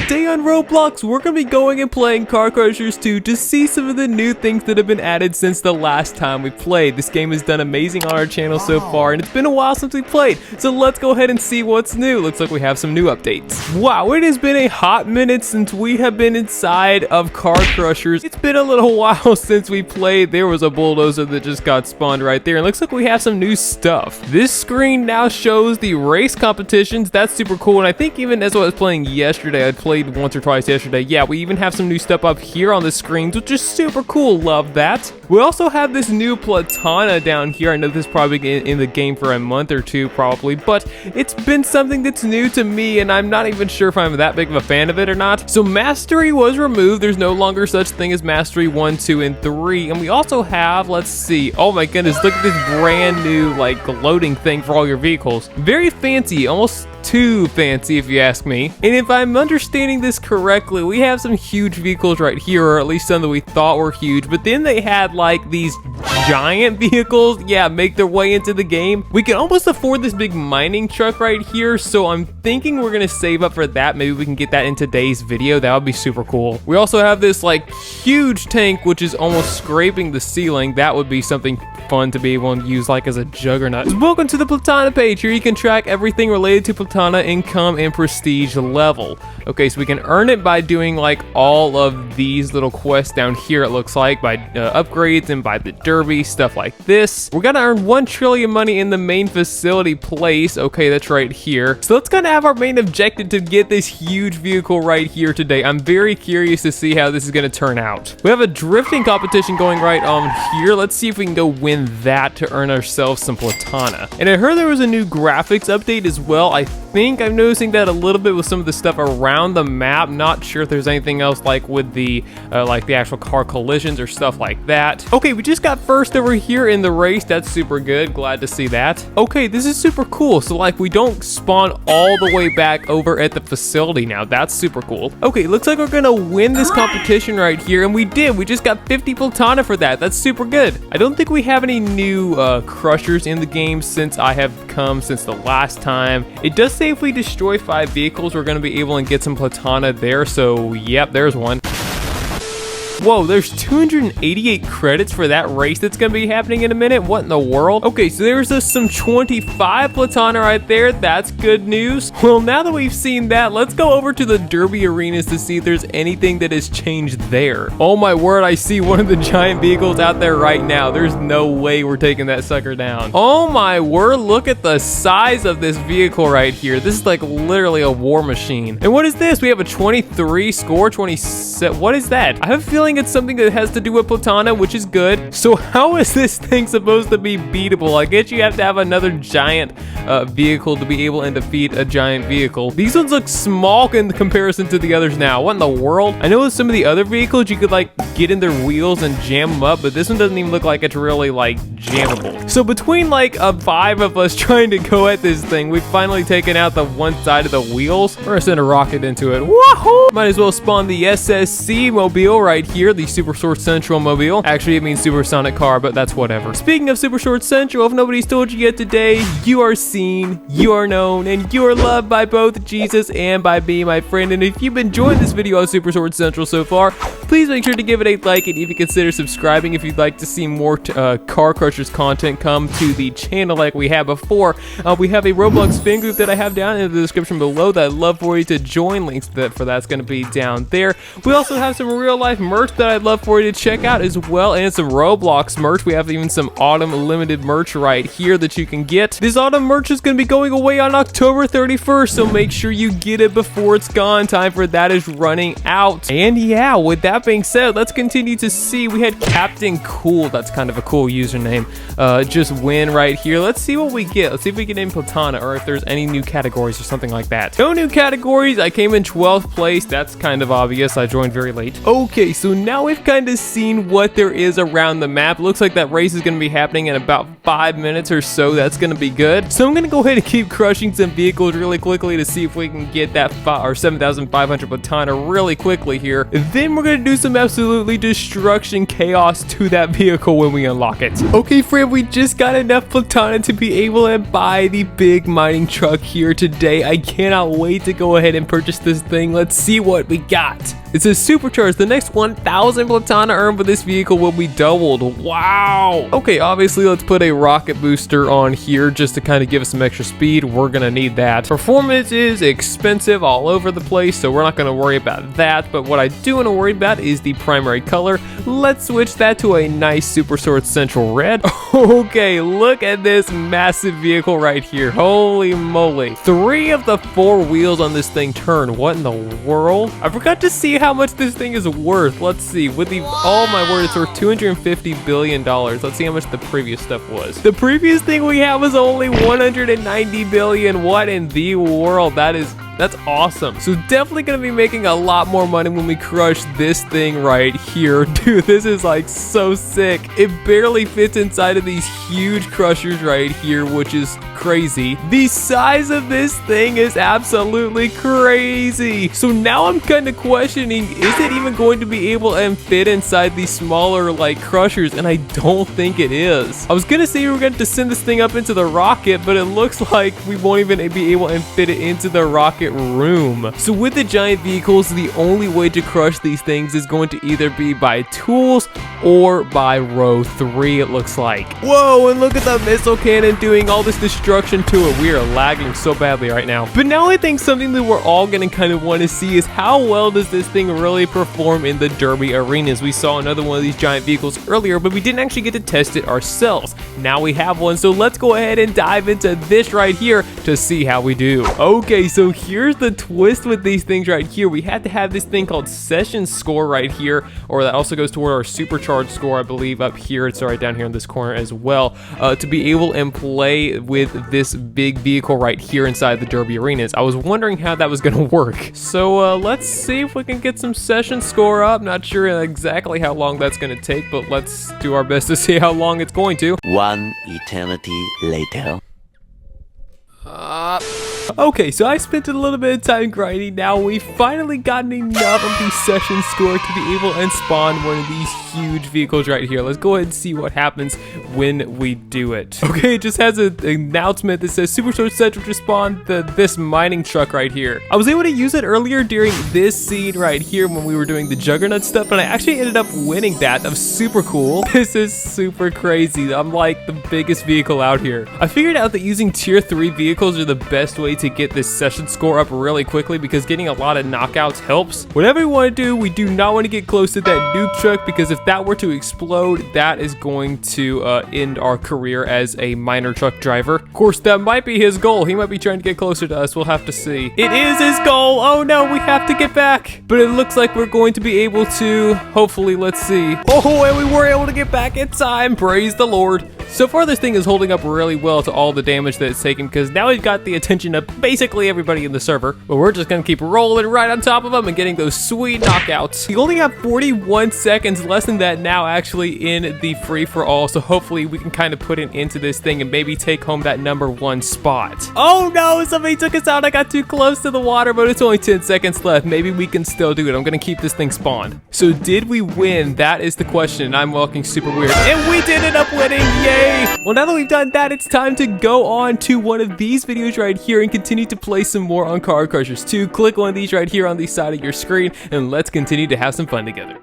Today on Roblox, we're going to be going and playing Car Crushers 2 to see some of the new things that have been added since the last time we played. This game has done amazing on our channel so far, and it's been a while since we played, so let's go ahead and see what's new. Looks like we have some new updates. Wow, it has been a hot minute since we have been inside of Car Crushers. It's been a little while since we played. There was a bulldozer that just got spawned right there, and looks like we have some new stuff. This screen now shows the race competitions. That's super cool, and I think even as I was playing yesterday, I played once or twice yesterday. Yeah, we even have some new stuff up here on the screens, which is super cool. Love that. We also have this new Platana down here. I know this is probably in the game for a month or two probably, but it's been something that's new to me, and I'm not even sure if I'm that big of a fan of it or not. So Mastery was removed. There's no longer such thing as Mastery 1, 2, and 3. And we also have, let's see, oh my goodness, look at this brand new like loading thing for all your vehicles. Very fancy, almost too fancy if you ask me. And if I'm understanding this correctly, we have some huge vehicles right here, or at least some that we thought were huge, but then they had like these giant vehicles, yeah, make their way into the game. We can almost afford this big mining truck right here, so I'm thinking we're gonna save up for that. Maybe we can get that in today's video. That would be super cool. We also have this like huge tank which is almost scraping the ceiling. That would be something fun to be able to use like as a juggernaut. Welcome to the Platana page. Here you can track everything related to Platana income and prestige level. Okay, so we can earn it by doing like all of these little quests down here, it looks like, by upgrades and by the derby, stuff like this. We're gonna earn 1 trillion money in the main facility place. Okay, that's right here. So let's kind of have our main objective to get this huge vehicle right here today. I'm very curious to see how this is gonna turn out. We have a drifting competition going right on here. Let's see if we can go win that to earn ourselves some Platana. And I heard there was a new graphics update as well. I think I'm noticing that a little bit with some of the stuff around the map. Not sure if there's anything else like with the actual car collisions or stuff like that. Okay, we just got first over here in the race. That's super good. Glad to see that. Okay, this is super cool. So like we don't spawn all the way back over at the facility now. That's super cool. Okay, looks like we're gonna win this competition right here, and we did. We just got 50 Platana for that. That's super good. I don't think we have any new crushers in the game since I have come since the last time. It does say if we destroy 5 vehicles, we're gonna be able to get some Platana there. So yep, there's one. Whoa, there's 288 credits for that race that's gonna be happening in a minute. What in the world? Okay, so there's some 25 Platana right there. That's good news. Well, now that we've seen that, let's go over to the derby arenas to see if there's anything that has changed there. Oh my word, I see one of the giant vehicles out there right now. There's no way we're taking that sucker down. Oh my word, look at the size of this vehicle right here. This is like literally a war machine. And what is this? We have a 23 score, 27. What is that? I have a feeling it's something that has to do with Platana, which is good. So how is this thing supposed to be beatable? I guess you have to have another giant vehicle to be able to defeat a giant vehicle. These ones look small in comparison to the others now. What in the world? I know with some of the other vehicles you could like get in their wheels and jam them up, but this one doesn't even look like it's really like jammable. So between like 5 of us trying to go at this thing, we've finally taken out the one side of the wheels. We're gonna send a rocket into it. Woohoo! Might as well spawn the SSC mobile right here. The Super Shorts Central mobile. Actually, it means Supersonic Car, but that's whatever. Speaking of Super Shorts Central, if nobody's told you yet today, you are seen, you are known, and you are loved by both Jesus and by me, my friend. And if you've been enjoying this video on Super Shorts Central so far, please make sure to give it a like, and even consider subscribing if you'd like to see more Car Crushers content come to the channel like we had before. We have a Roblox fan group that I have down in the description below that I'd love for you to join. Links for that's going to be down there. We also have some real life merch that I'd love for you to check out as well, and some Roblox merch. We have even some autumn limited merch right here that you can get. This autumn merch is going to be going away on October 31st, so make sure you get it before it's gone. Time for that is running out. And yeah, with that being said, let's continue to see. We had Captain Cool. That's kind of a cool username. Just win right here. Let's see what we get. Let's see if we get in Platana, or if there's any new categories or something like that. No new categories. I came in 12th place. That's kind of obvious. I joined very late. Okay, so now we've kind of seen what there is around the map. Looks like that race is going to be happening in about 5 minutes or so. That's going to be good. So I'm going to go ahead and keep crushing some vehicles really quickly to see if we can get that 7,500 Platana really quickly here. And then we're going to do some absolutely destruction chaos to that vehicle when we unlock it. Okay, friend, we just got enough platana to be able to buy the big mining truck here today. I cannot wait to go ahead and purchase this thing. Let's see what we got. It says supercharged. The next 1,000 platana earned for this vehicle will be doubled. Wow. Okay, obviously let's put a rocket booster on here just to kind of give us some extra speed. We're gonna need that. Performance is expensive all over the place, so we're not gonna worry about that. But what I do want to worry about is the primary color. Let's switch that to a nice Super Shorts Central Red. Okay, look at this massive vehicle right here. Holy moly. 3 of the 4 wheels on this thing turn. What in the world? I forgot to see how much this thing is worth. Let's see. With the, oh my word, it's worth $250 billion. Let's see how much the previous stuff was. The previous thing we had was only 190 billion. What in the world? That's awesome. So definitely gonna be making a lot more money when we crush this thing right here. Dude, this is like so sick. It barely fits inside of these huge crushers right here, which is crazy. The size of this thing is absolutely crazy. So now I'm kind of questioning, is it even going to be able to fit inside these smaller like crushers? And I don't think it is. I was gonna say we were going to send this thing up into the rocket, but it looks like we won't even be able to fit it into the rocket room. So with the giant vehicles, the only way to crush these things is going to either be by tools or by row 3, it looks like. Whoa, and look at the missile cannon doing all this destruction to it. We are lagging so badly right now. But now I think something that we're all gonna kind of want to see is how well does this thing really perform in the derby arenas. We saw another one of these giant vehicles earlier, but we didn't actually get to test it ourselves. Now we have one, so let's go ahead and dive into this right here to see how we do. Okay, so here's the twist with these things right here. We had to have this thing called session score right here, or that also goes toward our supercharged score, I believe, up here. It's right down here in this corner as well, to be able to play with this big vehicle right here inside the derby arenas. I was wondering how that was gonna work. So let's see if we can get some session score up. Not sure exactly how long that's gonna take, but let's do our best to see how long it's going to. One eternity later. Okay, so I spent a little bit of time grinding. Now we've finally gotten enough of the session score to be able to spawn one of these huge vehicles right here. Let's go ahead and see what happens when we do it. Okay, it just has an announcement that says Super Shorts Central to spawn this mining truck right here. I was able to use it earlier during this scene right here when we were doing the Juggernaut stuff, and I actually ended up winning that. That was super cool. This is super crazy. I'm like the biggest vehicle out here. I figured out that using tier 3 vehicles are the best way to get this session score up really quickly, because getting a lot of knockouts helps. Whatever we want to do, we do not want to get close to that nuke truck, because if that were to explode, that is going to end our career as a miner truck driver. Of course, that might be his goal. He might be trying to get closer to us. We'll have to see. It is his goal. Oh no, we have to get back. But it looks like we're going to be able to, hopefully. Let's see. Oh, and we were able to get back in time. Praise the Lord. So far, this thing is holding up really well to all the damage that it's taken, because now we've got the attention of basically everybody in the server. But we're just going to keep rolling right on top of them and getting those sweet knockouts. We only have 41 seconds, less than that now actually, in the free-for-all. So hopefully we can kind of put it into this thing and maybe take home that #1 spot. Oh no, somebody took us out. I got too close to the water, but it's only 10 seconds left. Maybe we can still do it. I'm going to keep this thing spawned. So did we win? That is the question. I'm walking super weird. And we did end up winning. Yay! Well, now that we've done that, it's time to go on to one of these videos right here and continue to play some more on Car Crushers 2. Click one of these right here on the side of your screen, and let's continue to have some fun together.